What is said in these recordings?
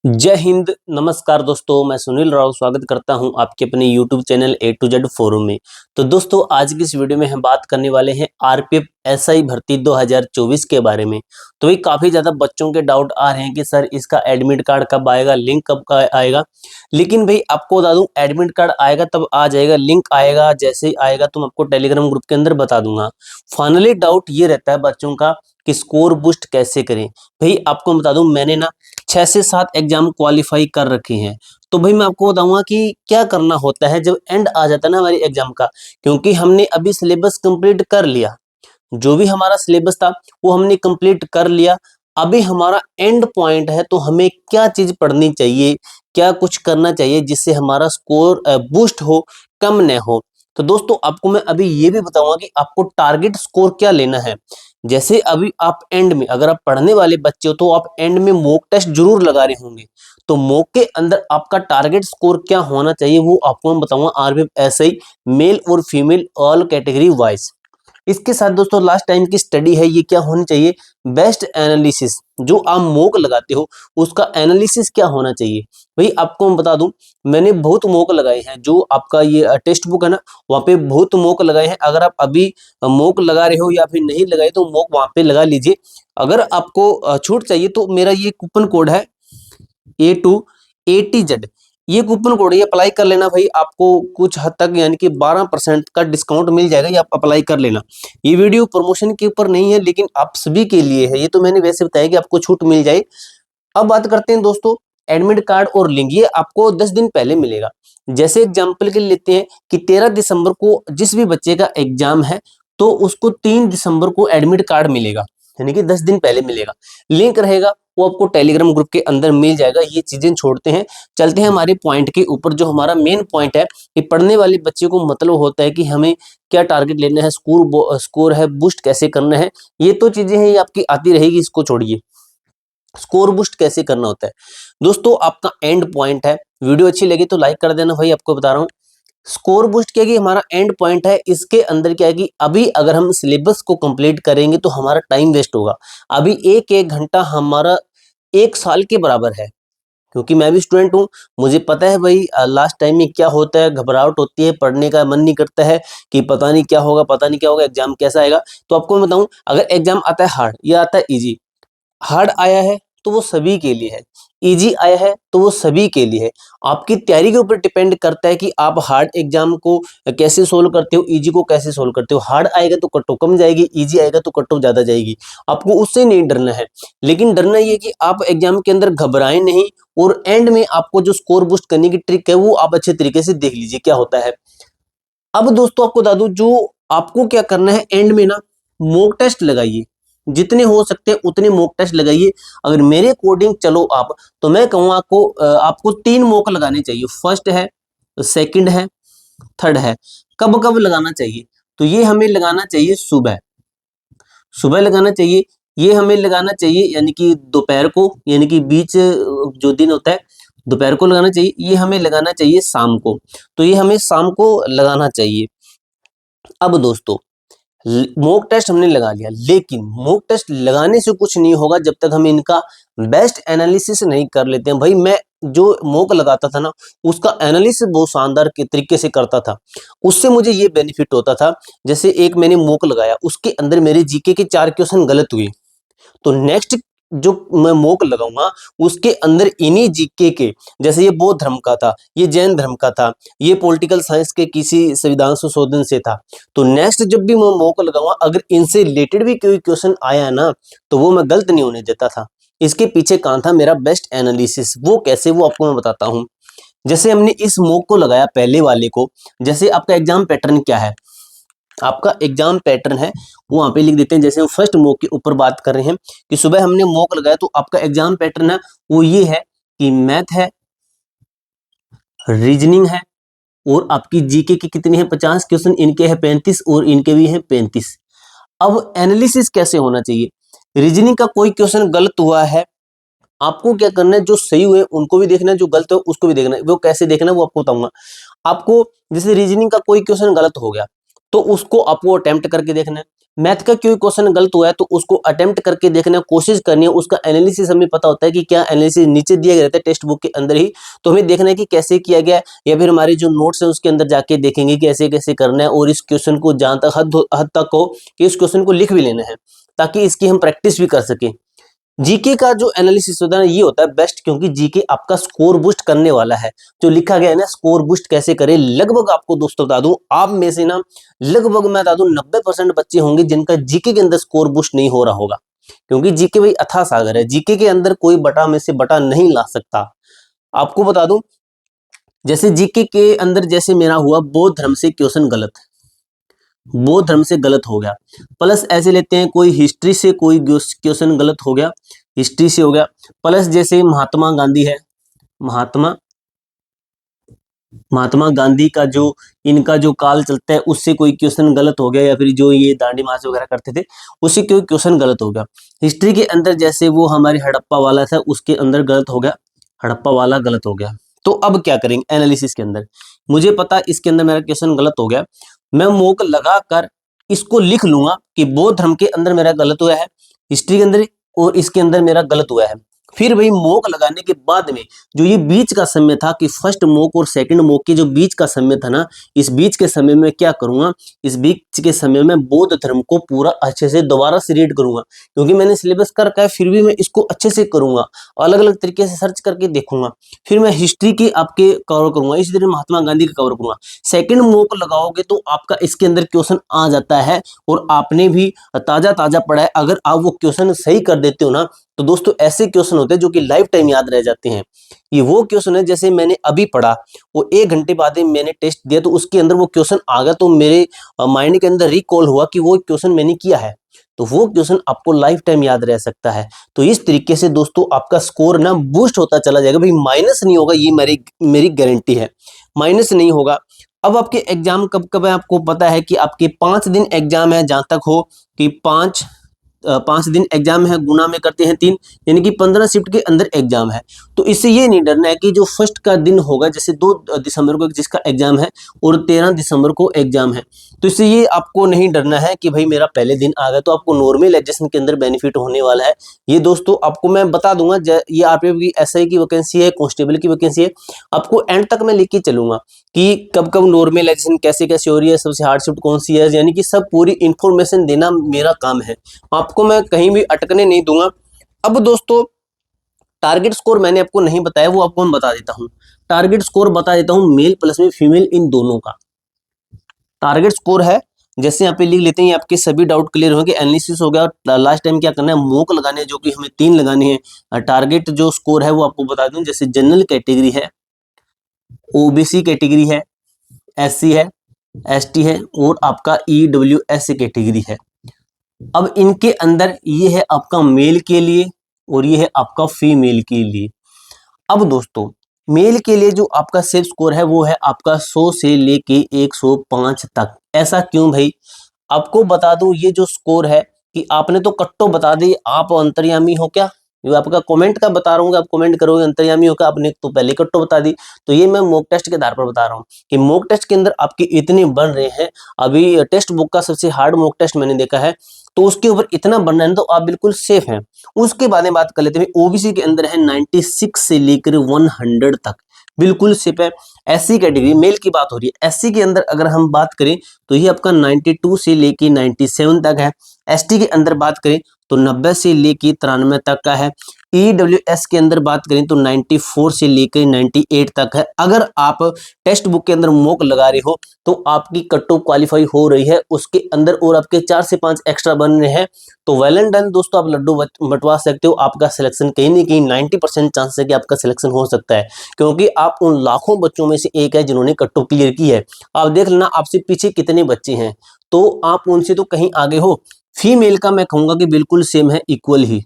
जय हिंद। नमस्कार दोस्तों, मैं सुनील राव स्वागत करता हूं आपके अपने YouTube channel A to Z forum में। तो दोस्तों, आज की इस वीडियो में हम बात करने वाले हैं आरपीएफ एसआई भर्ती 2024 के बारे में। तो ये काफ़ी ज़्यादा बच्चों के डाउट आ रहे हैं कि सर इसका एडमिट कार्ड कब आएगा, लिंक कब का आएगा। लेकिन भाई आपको बता दूं, एडमिट कार्ड आएगा तब आ जाएगा, लिंक आएगा जैसे ही आएगा तो मैं आपको टेलीग्राम ग्रुप के अंदर बता दूंगा। फाइनली डाउट ये रहता है बच्चों का कि स्कोर बूस्ट कैसे करें। भाई आपको बता दूं, मैंने ना 6 से 7 एग्जाम क्वालिफाई कर रखे हैं। तो भाई मैं आपको बताऊंगा कि क्या करना होता है जब एंड आ जाता है ना हमारी एग्जाम का। क्योंकि हमने अभी सिलेबस कंप्लीट कर लिया, जो भी हमारा सिलेबस था वो हमने कंप्लीट कर लिया। अभी हमारा एंड पॉइंट है, तो हमें क्या चीज पढ़नी चाहिए, क्या कुछ करना चाहिए जिससे हमारा स्कोर बूस्ट हो, कम न हो। तो दोस्तों, आपको मैं अभी ये भी बताऊंगा कि आपको टारगेट स्कोर क्या लेना है। जैसे अभी आप एंड में, अगर आप पढ़ने वाले बच्चे हो तो आप एंड में मॉक टेस्ट जरूर लगा रहे होंगे। तो मॉक के अंदर आपका टारगेट स्कोर क्या होना चाहिए वो आपको मैं बताऊंगा। आरपीएफ एसआई मेल और फीमेल ऑल कैटेगरी वाइज। इसके साथ दोस्तों, लास्ट टाइम की स्टडी है, ये क्या होनी चाहिए, बेस्ट एनालिसिस। जो आप मॉक लगाते हो उसका एनालिसिस क्या होना चाहिए। भाई आपको मैं बता दूं, मैंने बहुत मॉक लगाए हैं। जो आपका ये टेक्स्ट बुक है ना, वहाँ पे बहुत मॉक लगाए हैं। अगर आप अभी मॉक लगा रहे हो या फिर नहीं लगाए तो मॉक वहाँ पे लगा लीजिए। अगर आपको छूट चाहिए तो मेरा ये कूपन कोड है A2ATZ। ये कूपन कोड ये अप्लाई कर लेना भाई, आपको कुछ हद तक यानी कि 12% का डिस्काउंट मिल जाएगा। ये आप अप्लाई कर लेना। ये वीडियो प्रमोशन के ऊपर नहीं है, लेकिन आप सभी के लिए है। ये तो मैंने वैसे बताया कि आपको छूट मिल जाए। अब बात करते हैं दोस्तों, एडमिट कार्ड और लिंक ये आपको 10 दिन पहले मिलेगा। जैसे एग्जाम्पल के लिए लेते हैं कि 13 दिसंबर को जिस भी बच्चे का एग्जाम है तो उसको 3 दिसंबर को एडमिट कार्ड मिलेगा, यानी कि 10 दिन पहले मिलेगा। लिंक रहेगा वो आपको टेलीग्राम ग्रुप के अंदर मिल जाएगा। ये चीजें छोड़ते हैं, चलते हैं हमारे पॉइंट के ऊपर। जो हमारा मेन पॉइंट है कि पढ़ने वाले बच्चे को मतलब होता है कि हमें क्या टारगेट लेना है, स्कोर है बूस्ट कैसे करना है। ये तो चीजें हैं, ये आपकी आती रहेगी, इसको छोड़िए। स्कोर बूस्ट कैसे करना होता है दोस्तों, आपका एंड पॉइंट है। वीडियो अच्छी लगी तो लाइक कर देना भाई, आपको बता रहा हूँ। स्कोर बूस्ट क्या है कि हमारा एंड पॉइंट है। इसके अंदर क्या है कि अभी अगर हम सिलेबस को कंप्लीट करेंगे तो हमारा टाइम वेस्ट होगा। अभी एक एक घंटा हमारा 1 साल के बराबर है। क्योंकि मैं भी स्टूडेंट हूँ, मुझे पता है भाई लास्ट टाइम में क्या होता है, घबराहट होती है, पढ़ने का मन नहीं करता है कि पता नहीं क्या होगा, पता नहीं क्या होगा, एग्जाम कैसा आएगा। तो आपको मैं बताऊं, अगर एग्जाम आता है हार्ड या आता है इजी, हार्ड आया है तो वो सभी के लिए है, इजी आया है तो वो सभी के लिए है। आपकी तैयारी के ऊपर डिपेंड करता है कि आप हार्ड एग्जाम को कैसे सोल्व करते हो, इजी को कैसे सोल्व करते हो। हार्ड आएगा तो कट ऑफ कम जाएगी, इजी आएगा तो कट ऑफ ज्यादा जाएगी। आपको उससे नहीं डरना है, लेकिन डरना ये कि आप एग्जाम के अंदर घबराएं नहीं। और एंड में आपको जो स्कोर बूस्ट करने की ट्रिक है वो आप अच्छे तरीके से देख लीजिए क्या होता है। अब दोस्तों आपको बता दूं, जो आपको क्या करना है, एंड में ना मॉक टेस्ट लगाइए। जितने हो सकते हैं उतने मॉक टेस्ट लगाइए। अगर मेरे अकॉर्डिंग चलो आप, तो मैं कहूँगा आपको 3 मॉक लगाने चाहिए। फर्स्ट है, सेकंड है, थर्ड है। कब कब लगाना चाहिए, तो ये हमें लगाना चाहिए सुबह। सुबह लगाना चाहिए। ये हमें लगाना चाहिए यानी कि दोपहर को, यानी कि बीच जो दिन होता है दोपहर को लगाना चाहिए। ये हमें लगाना चाहिए शाम को, तो ये हमें शाम को लगाना चाहिए। अब दोस्तों, मॉक टेस्ट हमने लगा लिया, लेकिन मॉक टेस्ट लगाने से कुछ नहीं होगा जब तक हम इनका बेस्ट एनालिसिस नहीं कर लेते हैं। भाई मैं जो मॉक लगाता था ना, उसका एनालिसिस बहुत शानदार के तरीके से करता था। उससे मुझे ये बेनिफिट होता था, जैसे एक मैंने मॉक लगाया, उसके अंदर मेरे जीके के 4 क्वेश्चन गलत हुए, तो नेक्स्ट जो मैं मॉक लगाऊंगा उसके अंदर इन्हीं जीके के, जैसे ये बौद्ध धर्म का था, ये जैन धर्म का था, ये पॉलिटिकल साइंस के किसी संविधान संशोधन से था, तो नेक्स्ट जब भी मैं मॉक लगाऊंगा अगर इनसे रिलेटेड भी कोई क्वेश्चन आया ना, तो वो मैं गलत नहीं होने देता था। इसके पीछे कहाँ था मेरा बेस्ट एनालिसिस, वो कैसे, वो आपको मैं बताता हूँ। जैसे हमने इस मॉक को लगाया पहले वाले को, जैसे आपका एग्जाम पैटर्न क्या है, आपका एग्जाम पैटर्न है वो वहां पे लिख देते हैं। जैसे हम फर्स्ट मॉक के ऊपर बात कर रहे हैं कि सुबह हमने मॉक लगाया, तो आपका एग्जाम पैटर्न है वो ये है कि मैथ है, रीजनिंग है, और आपकी जीके की कितनी है, 50 क्वेश्चन, इनके है 35 और इनके भी हैं 35। अब एनालिसिस कैसे होना चाहिए, रीजनिंग का कोई क्वेश्चन गलत हुआ है, आपको क्या करना है, जो सही हुए उनको भी देखना है, जो गलत है उसको भी देखना है। वो कैसे देखना है वो आपको बताऊंगा। आपको जैसे रीजनिंग का कोई क्वेश्चन गलत हो गया तो उसको आपको अटेम्प्ट करके देखना है। मैथ का कोई क्वेश्चन गलत हुआ है तो उसको अटेम्प्ट करके देखना, कोशिश करनी है, उसका एनालिसिस हमें पता होता है कि क्या एनालिसिस नीचे दिया गया रहता है टेक्स्ट बुक के अंदर ही, तो हमें देखना है कि कैसे किया गया है, या फिर हमारे जो नोट्स है उसके अंदर जाके देखेंगे कि ऐसे कैसे करना है, और इस क्वेश्चन को जहां तक हद तक हो कि इस क्वेश्चन को लिख भी लेना है ताकि इसकी हम प्रैक्टिस भी कर सकें। जीके का जो एनालिसिस होता है ना ये होता है बेस्ट, क्योंकि जीके आपका स्कोर बूस्ट करने वाला है। जो लिखा गया है ना स्कोर बूस्ट कैसे करें, लगभग आपको दोस्तों बता दूं, आप में से ना लगभग मैं बता दूं 90% बच्चे होंगे जिनका जीके के अंदर स्कोर बूस्ट नहीं हो रहा होगा, क्योंकि जीके भाई अथाह सागर है, जीके के अंदर कोई बटा में से बटा नहीं ला सकता। आपको बता दूं, जैसे जीके के अंदर जैसे मेरा हुआ बौद्ध धर्म से क्वेश्चन गलत, बौद्ध धर्म से गलत हो गया, प्लस ऐसे लेते हैं कोई हिस्ट्री से कोई क्वेश्चन गलत हो गया, हिस्ट्री से हो गया, प्लस जैसे महात्मा गांधी है, महात्मा महात्मा गांधी का जो इनका जो काल चलता है उससे कोई क्वेश्चन गलत हो गया, या फिर जो ये दांडी मार्च वगैरह करते थे उससे कोई क्वेश्चन गलत हो गया। हिस्ट्री के अंदर जैसे वो हमारे हड़प्पा वाला था उसके अंदर गलत हो गया, हड़प्पा वाला गलत हो गया। तो अब क्या करेंगे एनालिसिस के अंदर, मुझे पता इसके अंदर मेरा क्वेश्चन गलत हो गया, मैं मोक लगा कर इसको लिख लूंगा कि बौद्ध धर्म के अंदर मेरा गलत हुआ है, हिस्ट्री के अंदर और इसके अंदर मेरा गलत हुआ है। फिर वही मोक लगाने के बाद में जो ये बीच का समय था कि फर्स्ट मोक और सेकंड मोक के जो बीच का समय था ना, इस बीच के समय में क्या करूंगा, इस बीच के समय में बौद्ध धर्म को पूरा अच्छे से दोबारा से रीड करूंगा, क्योंकि मैंने सिलेबस कर रखा है, फिर भी मैं इसको अच्छे से करूंगा, अलग अलग तरीके से सर्च करके देखूंगा। फिर मैं हिस्ट्री के आपके कवर करूंगा, इसी तरह महात्मा गांधी का कवर करूंगा। सेकंड मोक लगाओगे तो आपका इसके अंदर क्वेश्चन आ जाता है, और आपने भी ताजा ताजा पढ़ा है, अगर आप वो क्वेश्चन सही कर देते हो ना तो दोस्तों ऐसे क्वेश्चन होते हैं जो कि लाइफ टाइम याद रह जाते हैं। ये वो क्वेश्चन है जैसे मैंने अभी पढ़ा, वो 1 घंटे बाद ही मैंने टेस्ट दिया तो उसके अंदर वो क्वेश्चन आ गया, तो मेरे माइंड के अंदर रिकॉल हुआ कि वो क्वेश्चन मैंने किया है, तो वो क्वेश्चन आपको लाइफ टाइम याद रह सकता है। तो इस तरीके से दोस्तों आपका स्कोर ना बूस्ट होता चला जाएगा, भाई माइनस नहीं होगा, ये मेरी गारंटी है, माइनस नहीं होगा। अब आपके एग्जाम कब कब है आपको पता है कि आपके 5 दिन एग्जाम है, जहां तक हो कि 5 दिन एग्जाम है, गुना में करते हैं 3, यानी कि 15 शिफ्ट के अंदर एग्जाम है। तो इससे ये नहीं डरना है कि जो फर्स्ट का दिन होगा, जैसे 2 दिसंबर को जिसका एग्जाम है और 13 दिसंबर को एग्जाम है, तो इससे ये आपको नहीं डरना है कि भाई मेरा पहले दिन आ गया, तो आपको नॉर्मलाइजेशन के अंदर बेनिफिट होने वाला है। ये दोस्तों आपको मैं बता दूंगा, ये आरपीएफ की एसआई की वैकेंसी है, कांस्टेबल की वैकेंसी है, आपको एंड तक मैं लेके चलूंगा कि कब कब नॉर्मलाइजेशन कैसे कैसे हो रही है, सबसे हार्ड शिफ्ट कौन सी है, यानी कि सब पूरी इंफॉर्मेशन देना मेरा काम है, आपको मैं कहीं भी अटकने नहीं दूंगा। अब दोस्तों टारगेट स्कोर मैंने आपको नहीं बताया, वो आपको मैं बता देता हूं। टारगेट स्कोर बता देता हूं, मेल प्लस में फीमेल इन दोनों का टारगेट स्कोर है। जैसे यहाँ पे लिख लेते हैं, आपके सभी डाउट क्लियर होंगे, एनालिसिस हो गया। लास्ट टाइम क्या करना है, मोक लगाने हैं, जो कि हमें 3 लगाने हैं। टारगेट जो स्कोर है वो आपको बता दूं, जैसे जनरल कैटेगरी है, ओबीसी कैटेगरी है, एससी है, एसटी है, और आपका ईडब्ल्यूएस कैटेगरी है। अब इनके अंदर ये है आपका मेल के लिए और ये है आपका फीमेल के लिए। अब दोस्तों मेल के लिए जो आपका सेल्फ स्कोर है वो है आपका 100 से लेके 105 तक। ऐसा क्यों भाई, आपको बता दूं ये जो स्कोर है कि आपने तो कट्टो बता दी, आप अंतर्यामी हो क्या, ये आपका कमेंट का बता रहा हूँ, आप कमेंट करोगे अंतर्यामी हो क्या, आपने तो पहले कट्टो बता दी। तो ये मैं मॉक टेस्ट के आधार पर बता रहा हूँ कि मॉक टेस्ट के अंदर आपके इतने बन रहे हैं। अभी टेक्स्ट बुक का सबसे हार्ड मॉक टेस्ट मैंने देखा है, तो उसके ऊपर इतना बन रहा है तो आप बिल्कुल सेफ हैं। उसके बाद में बात कर लेते हैं, ओबीसी के अंदर है 96 से लेकर 100 तक, बिल्कुल सेफ है। एससी कैटेगरी मेल की बात हो रही है, एससी के अंदर अगर हम बात करें तो ये आपका 92 से लेके 97 तक है। एसटी के अंदर बात करें तो 90 से लेके 93 तक का है। ईडब्ल्यूएस के अंदर बात करें तो 94 से लेकर 98 तक है। अगर आप टेक्स्ट बुक के अंदर मॉक लगा रहे हो तो आपकी कट ऑफ क्वालिफाई हो रही है उसके अंदर, और आपके 4 से 5 एक्स्ट्रा बन रहे हैं, तो वेल एंड डन दोस्तों, आप लड्डू बंटवा सकते हो। आपका सिलेक्शन कहीं ना कहीं 90% चांस है कि आपका सिलेक्शन हो सकता है, क्योंकि आप उन लाखों बच्चों में से एक है जिन्होंने कट ऑफ क्लियर की है। आप देख लेना आपसे पीछे कितने बच्चे हैं, तो आप उनसे तो कहीं आगे हो। फीमेल का मैं कहूंगा कि बिल्कुल सेम है, इक्वल ही।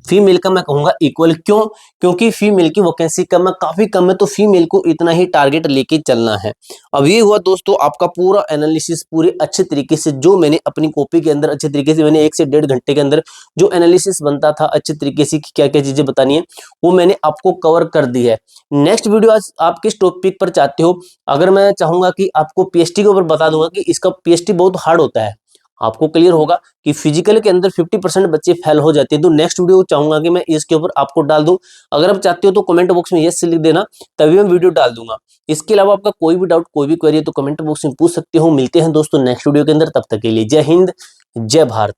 फीमेल का मैं कहूंगा इक्वल, क्यों, क्योंकि फीमेल की वैकेंसी कम है, काफी कम है, तो फीमेल को इतना ही टारगेट लेके चलना है। अब ये हुआ दोस्तों आपका पूरा एनालिसिस, पूरे अच्छे तरीके से जो मैंने अपनी कॉपी के अंदर अच्छे तरीके से मैंने 1 से 1.5 घंटे के अंदर जो एनालिसिस बनता था अच्छे तरीके से क्या क्या चीजें बतानी है वो मैंने आपको कवर कर दी है। नेक्स्ट वीडियो आज आप किस टॉपिक पर चाहते हो, अगर मैं चाहूंगा कि आपको पीएचडी के ऊपर बता दूंगा कि इसका पीएचडी बहुत हार्ड होता है, आपको क्लियर होगा कि फिजिकल के अंदर 50% बच्चे फेल हो जाते हैं। तो नेक्स्ट वीडियो चाहूंगा कि मैं इसके ऊपर आपको डाल दूं। अगर आप चाहते हो तो कमेंट बॉक्स में यस लिख देना, तभी मैं वीडियो डाल दूंगा। इसके अलावा आपका कोई भी डाउट, कोई भी क्वेरी है तो कमेंट बॉक्स में पूछ सकते हो। मिलते हैं दोस्तों नेक्स्ट वीडियो के अंदर, तब तक के लिए जय हिंद, जय भारत।